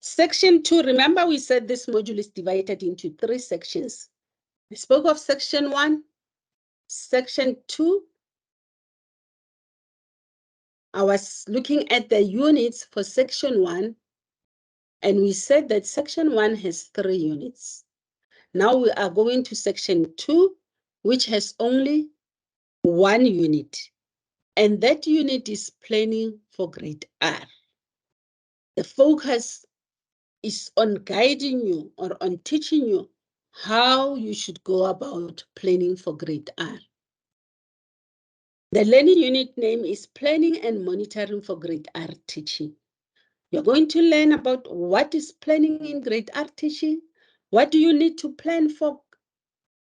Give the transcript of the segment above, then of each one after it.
Section 2, remember we said this module is divided into 3 sections. We spoke of section 1, section 2. I was looking at the units for section 1, and we said that section 1 has 3 units. Now we are going to section 2, which has only 1 unit. And that unit is planning for grade R. The focus is on guiding you or on teaching you how you should go about planning for grade R. The learning unit name is Planning and Monitoring for Grade R Teaching. You're going to learn about what is planning in grade R teaching, what do you need to plan for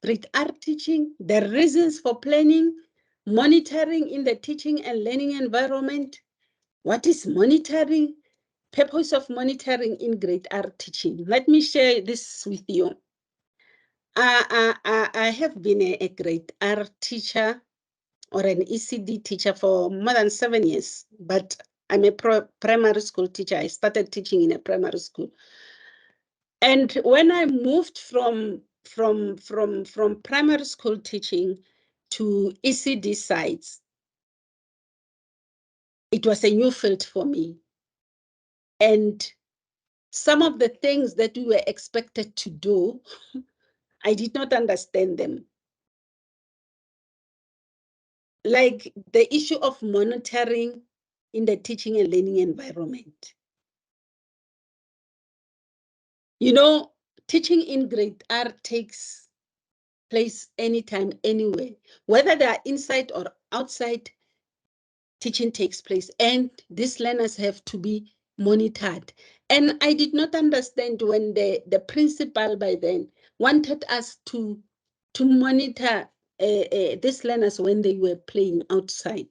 grade R teaching, the reasons for planning, monitoring in the teaching and learning environment, what is monitoring, purpose of monitoring in grade R teaching. Let me share this with you. I have been a grade R teacher or an ECD teacher for more than 7 years, but I'm a primary school teacher. I started teaching in a primary school. And when I moved from primary school teaching to ECD sites, it was a new field for me. And some of the things that we were expected to do, I did not understand them. Like the issue of monitoring in the teaching and learning environment. You know, teaching in grade R takes place anytime, anywhere. Whether they are inside or outside, teaching takes place. And these learners have to be monitored. And I did not understand when the principal by then wanted us to monitor these learners when they were playing outside.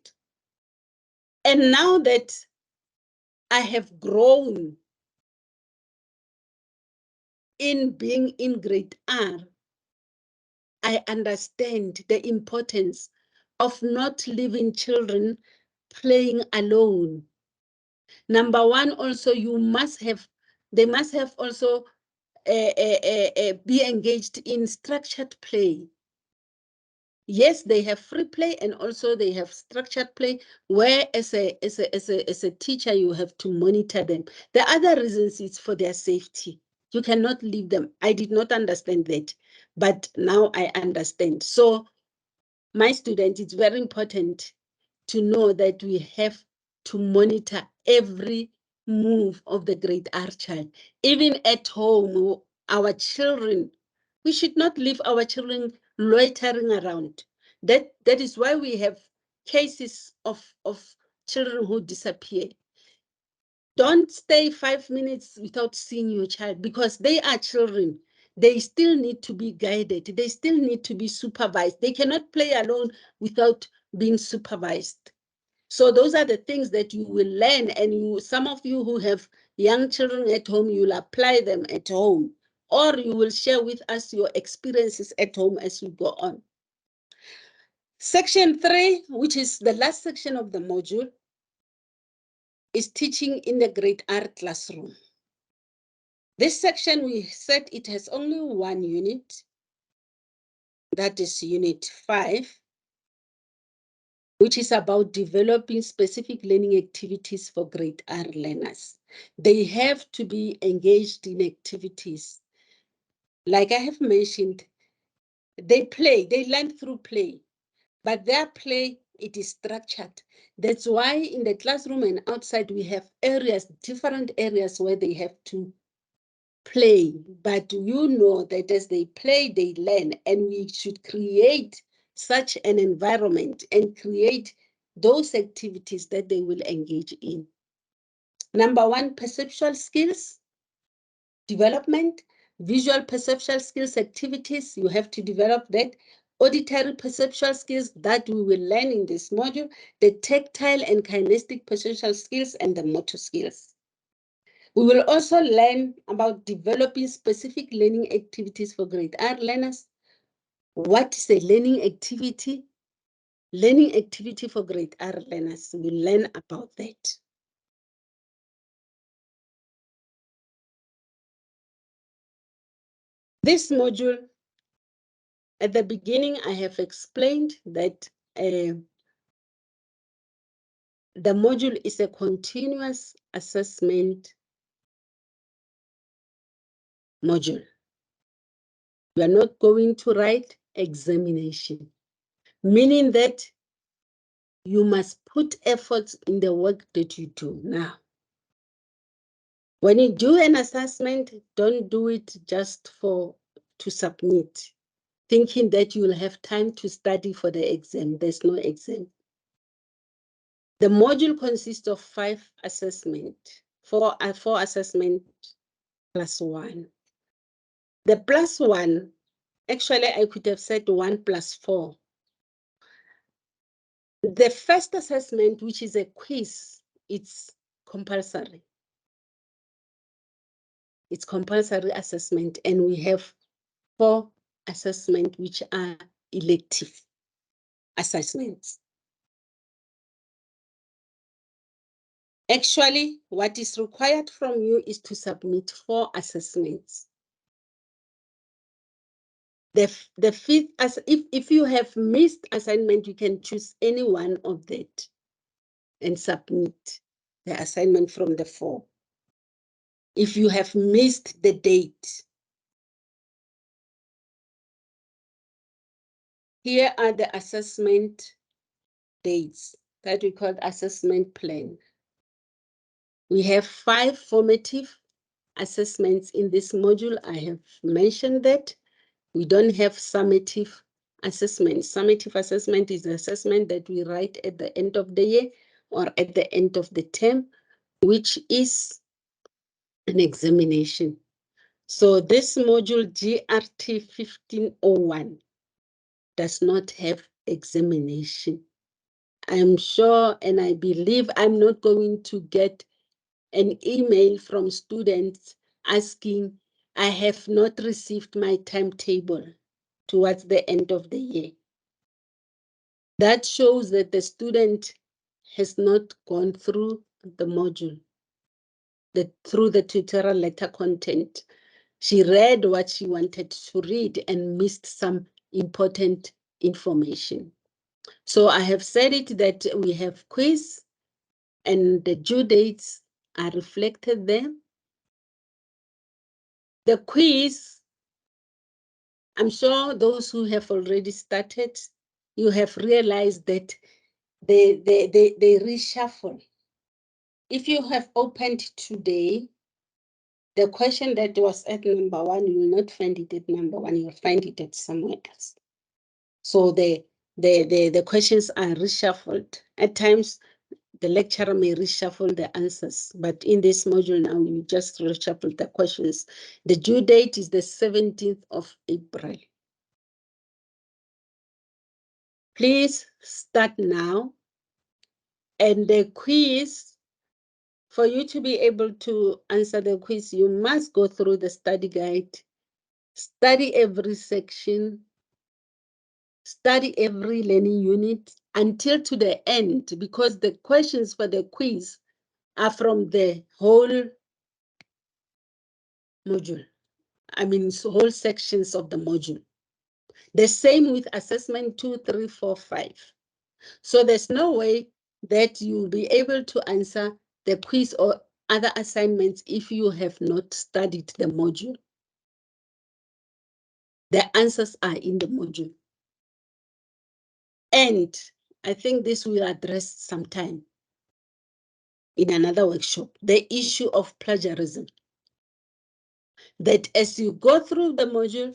And now that I have grown in being in grade R, I understand the importance of not leaving children playing alone. Number one, also, they must have also be engaged in structured play. Yes, they have free play and also they have structured play, where as a teacher, you have to monitor them. The other reasons is for their safety. You cannot leave them. I did not understand that, but now I understand. So my student, it's very important to know that we have to monitor every move of the grade R child. Even at home, our children, we should not leave our children loitering around. That is why we have cases of children who disappear. Don't stay 5 minutes without seeing your child, because they are children. They still need to be guided. They still need to be supervised. They cannot play alone without being supervised. So those are the things that you will learn, and some of you who have young children at home, you'll apply them at home, or you will share with us your experiences at home as we go on. Section 3, which is the last section of the module, is teaching in the grade R classroom. This section, we said it has only 1 unit, that is unit 5, which is about developing specific learning activities for grade R learners. They have to be engaged in activities. Like I have mentioned, they play, they learn through play, but their play, it is structured. That's why in the classroom and outside, we have areas, different areas where they have to play. But you know that as they play, they learn, and we should create such an environment and create those activities that they will engage in. Number 1, perceptual skills development, visual perceptual skills activities, you have to develop that. Auditory perceptual skills that we will learn in this module, the tactile and kinesthetic perceptual skills, and the motor skills. We will also learn about developing specific learning activities for grade R learners. What is a learning activity? Learning activity for grade R learners. We'll learn about that. This module, at the beginning, I have explained that the module is a continuous assessment module. We are not going to write examination, meaning that you must put efforts in the work that you do now. When you do an assessment, don't do it just to submit, thinking that you will have time to study for the exam. There's no exam. The module consists of 5 assessments, 4 assessments plus 1. The plus 1, actually I could have said 1 plus 4. The first assessment, which is a quiz, it's compulsory. It's compulsory assessment, and we have 4 assessments which are elective assessments. Actually, what is required from you is to submit 4 assessments. The fifth, if you have missed assignment, you can choose any one of that and submit the assignment from the 4. If you have missed the date, here are the assessment dates that we call assessment plan. We have 5 formative assessments in this module. I have mentioned that. We don't have summative assessment. Summative assessment is the assessment that we write at the end of the year or at the end of the term, which is an examination. So this module GRT1501 does not have examination. I'm sure and I believe I'm not going to get an email from students asking, I have not received my timetable towards the end of the year. That shows that the student has not gone through the module, through the tutorial letter content. She read what she wanted to read and missed some important information. So I have said it that we have quiz and the due dates are reflected there. The quiz, I'm sure those who have already started, you have realized that they reshuffle. If you have opened today, the question that was at number 1, you will not find it at number 1, you'll find it at somewhere else. So the questions are reshuffled. At times, the lecturer may reshuffle the answers, but in this module now, you just reshuffle the questions. The due date is the 17th of April. Please start now. And the quiz, for you to be able to answer the quiz, you must go through the study guide, study every section, study every learning unit until to the end, because the questions for the quiz are from the whole module. I mean, whole sections of the module. The same with assessment 2, 3, 4, 5. So there's no way that you'll be able to answer the quiz or other assignments if you have not studied the module. The answers are in the module. And I think this will address sometime in another workshop, the issue of plagiarism. That as you go through the module,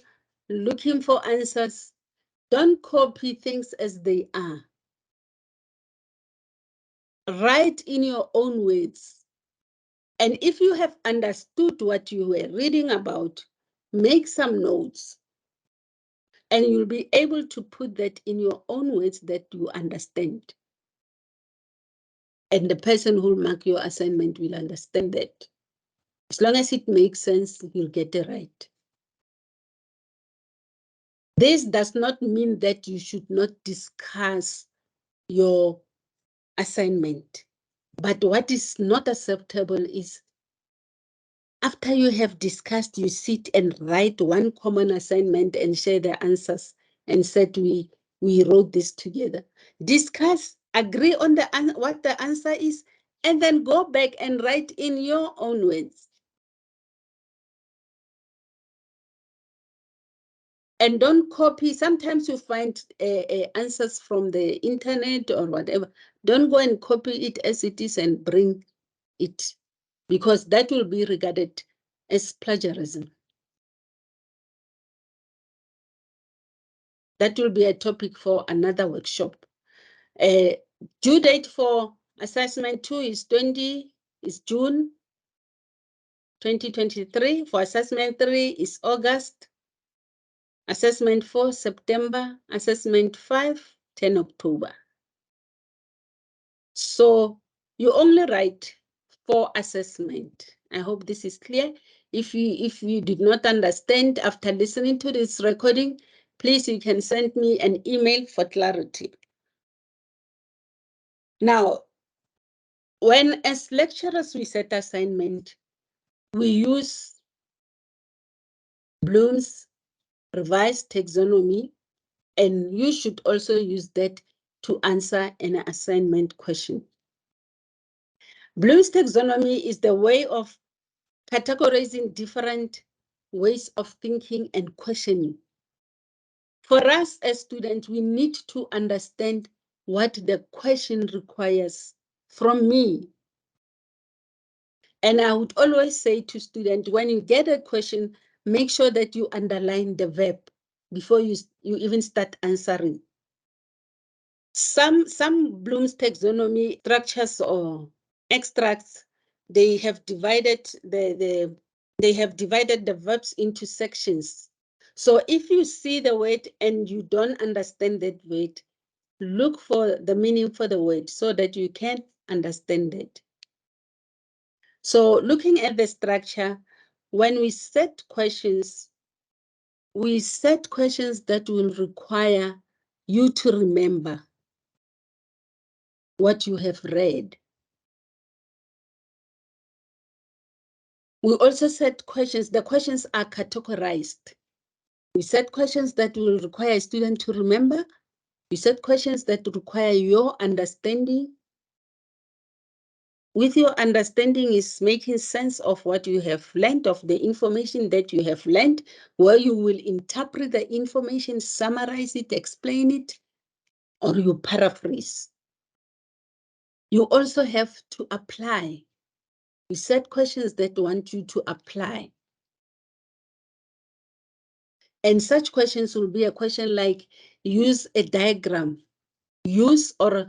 looking for answers, don't copy things as they are. Write in your own words. And if you have understood what you were reading about, make some notes. And you'll be able to put that in your own words that you understand. And the person who will mark your assignment will understand that. As long as it makes sense, you'll get it right. This does not mean that you should not discuss your assignment. But what is not acceptable is After you have discussed, you sit and write one common assignment and share the answers and said we wrote this together. Discuss, agree on what the answer is, and then go back and write in your own words. And don't copy. Sometimes you find answers from the internet or whatever. Don't go and copy it as it is and bring it, because that will be regarded as plagiarism. That will be a topic for another workshop. Due date for assessment 2 is June 2023. For assessment 3 is August. Assessment 4, September. Assessment 5, 10 October. So you only write for assessment. I hope this is clear. If you did not understand after listening to this recording, please, you can send me an email for clarity. Now, when as lecturers we set assignment, we use Bloom's revised taxonomy, and you should also use that to answer an assignment question. Bloom's taxonomy is the way of categorizing different ways of thinking and questioning. For us as students, we need to understand what the question requires from me. And I would always say to students, when you get a question, make sure that you underline the verb before you even start answering. Some Bloom's taxonomy structures or extracts, they have divided the verbs into sections. So if you see the word and you don't understand that word, look for the meaning for the word so that you can understand it. So looking at the structure, when we set questions that will require you to remember what you have read. We also set questions. The questions are categorized. We set questions that will require a student to remember. We set questions that require your understanding. With your understanding is making sense of what you have learned, of the information that you have learned, where you will interpret the information, summarize it, explain it, or you paraphrase. You also have to apply. We set questions that want you to apply. And such questions will be a question like, use a diagram, use or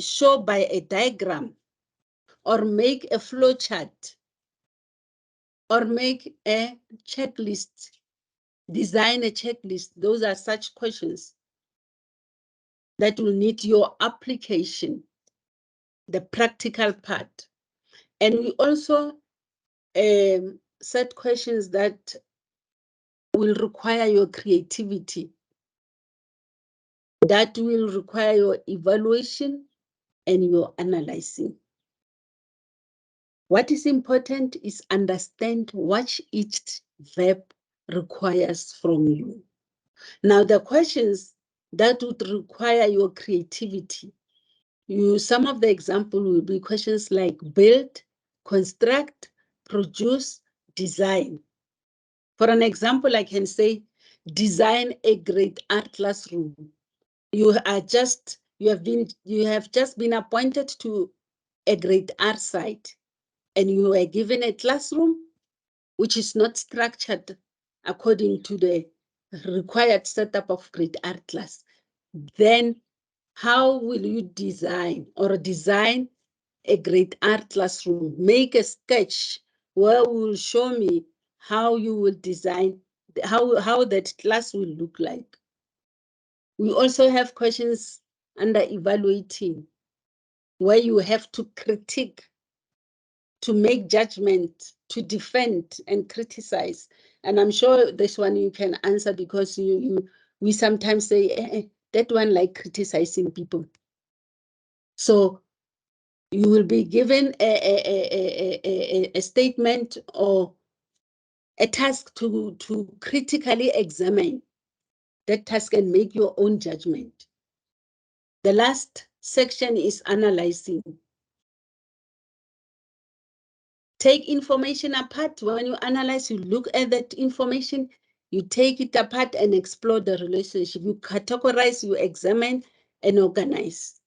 show by a diagram, or make a flow chart, or make a checklist, design a checklist. Those are such questions that will need your application, the practical part. And we also set questions that will require your creativity, that will require your evaluation and your analyzing. What is important is understand what each verb requires from you. Now, the questions that would require your creativity, some of the example will be questions like build, construct, produce, design. For an example, I can say, design a great art classroom. You have just been appointed to a great art site, and you were given a classroom which is not structured according to the required setup of great art class. Then how will you design a great art classroom? Make a sketch where will show me how you will design, how that class will look like. We also have questions under evaluating, where you have to critique, to make judgment, to defend and criticize. And I'm sure this one you can answer, because we sometimes say that one like criticizing people. So You will be given a statement or a task to critically examine that task and make your own judgment. The last section is analyzing. Take information apart. When you analyze, you look at that information, you take it apart and explore the relationship. You categorize, you examine, and organize.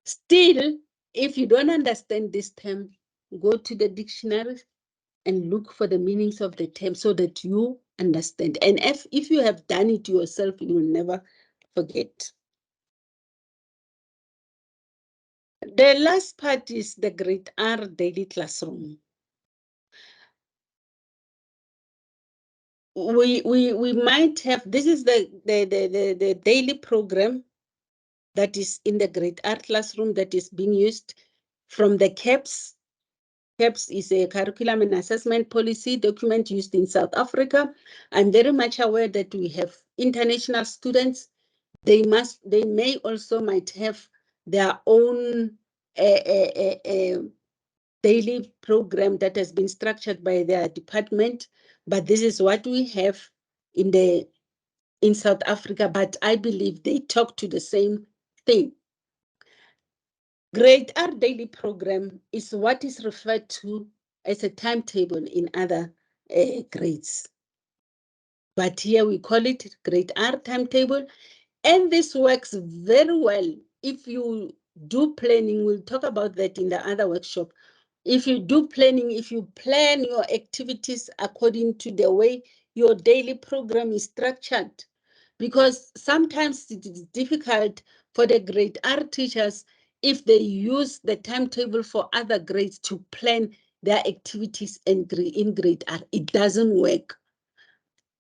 Still, if you don't understand this term, go to the dictionary and look for the meanings of the term so that you understand. And if you have done it yourself, you will never forget. The last part is the Grade R daily classroom. We might have, this is the daily program that is in the Grade R classroom that is being used from the CAPS. CAPS is a curriculum and assessment policy document used in South Africa. I'm very much aware that we have international students. They may also might have their own daily program that has been structured by their department, but this is what we have in South Africa, but I believe they talk to the same thing. Grade R daily program is what is referred to as a timetable in other grades. But here we call it Grade R timetable. And this works very well if you do planning. We'll talk about that in the other workshop. If you do planning, if you plan your activities according to the way your daily program is structured, because sometimes it is difficult for the Grade R teachers if they use the timetable for other grades to plan their activities in Grade R. It doesn't work,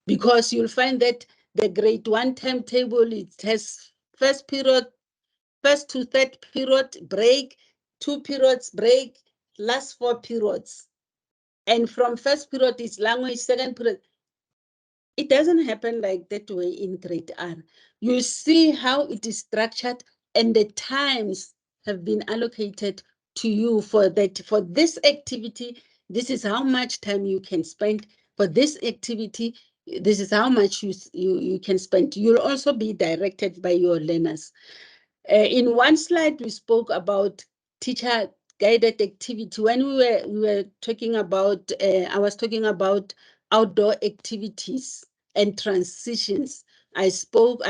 because you'll find that the Grade 1 timetable, it has first to third period break, 2 periods break, last 4 periods. And from first period is language, second period. It doesn't happen like that way in Grade R. You see how it is structured, and the times have been allocated to you for that. For this activity, this is how much time you can spend. For this activity, this is how much you can spend. You'll also be directed by your learners. In one slide, we spoke about teacher guided activity. When we were talking about, I was talking about outdoor activities and transitions. I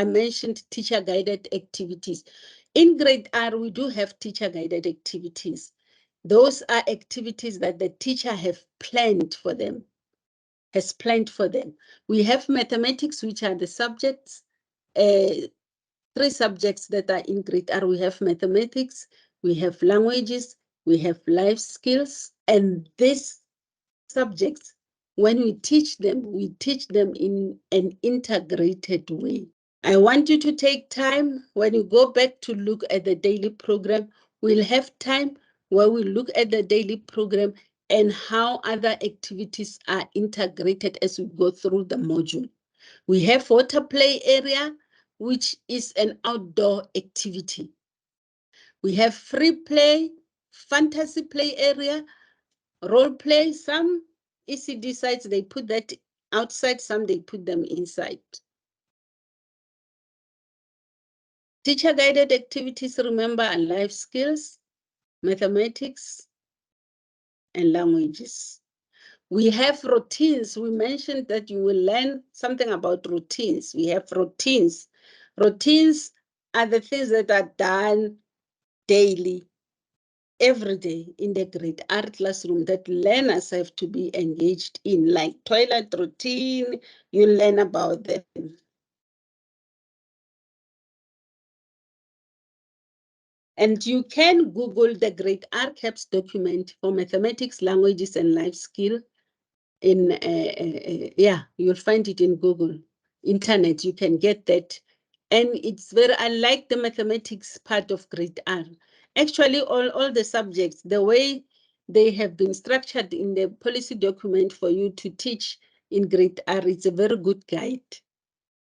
mentioned teacher guided activities. In Grade R, we do have teacher guided activities. Those are activities that the teacher have planned for them, has planned for them. We have mathematics, which are the subjects, 3 subjects that are in Grade R. We have mathematics, we have languages, we have life skills, and these subjects, when we teach them in an integrated way. I want you to take time when you go back to look at the daily program. We'll have time where we look at the daily program and how other activities are integrated as we go through the module. We have water play area, which is an outdoor activity. We have free play, fantasy play area, role play. Some ECD sites, they put that outside, some they put them inside. Teacher-guided activities, remember, and life skills, mathematics, and languages. We have routines. We mentioned that you will learn something about routines. We have routines. Routines are the things that are done daily, every day in the Grade R classroom that learners have to be engaged in, like toilet routine. You learn about them. And you can Google the Grade R CAPS document for mathematics, languages, and life skill. Yeah, you'll find it in Google. Internet, you can get that. And it's very, I like the mathematics part of Grade R. Actually, all the subjects, the way they have been structured in the policy document for you to teach in Grade R, it's a very good guide.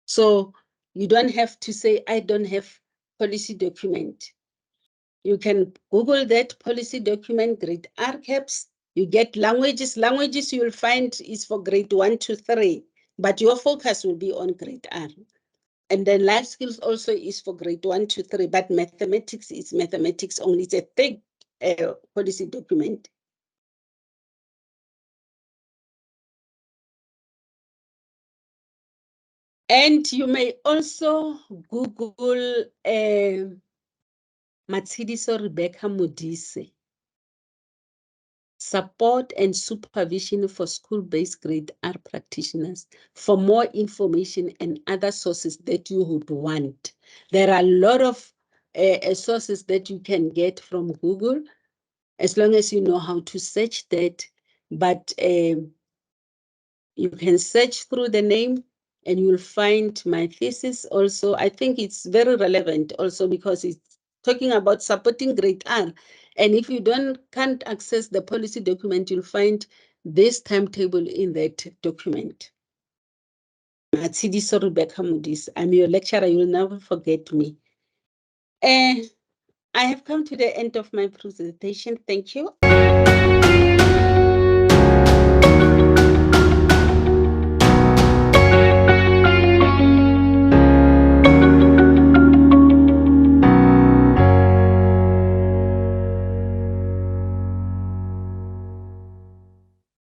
So you don't have to say, I don't have policy document. You can Google that policy document, grade R caps. You get languages. Languages you'll find is for grade 1 to 3, but your focus will be on grade R. And then life skills also is for grade 1 to 3, but mathematics is mathematics only. It's a thick policy document. And you may also Google Modise or Rebecca Modise, support and supervision for school-based grade R practitioners, for more information and other sources that you would want. There are a lot of sources that you can get from Google, as long as you know how to search that. But you can search through the name and you'll find my thesis also. I think it's very relevant also because it's talking about supporting grade R. And if you can't access the policy document, you'll find this timetable in that document. Matsidiso Rebecca Modise. I'm your lecturer. You'll never forget me. I have come to the end of my presentation. Thank you.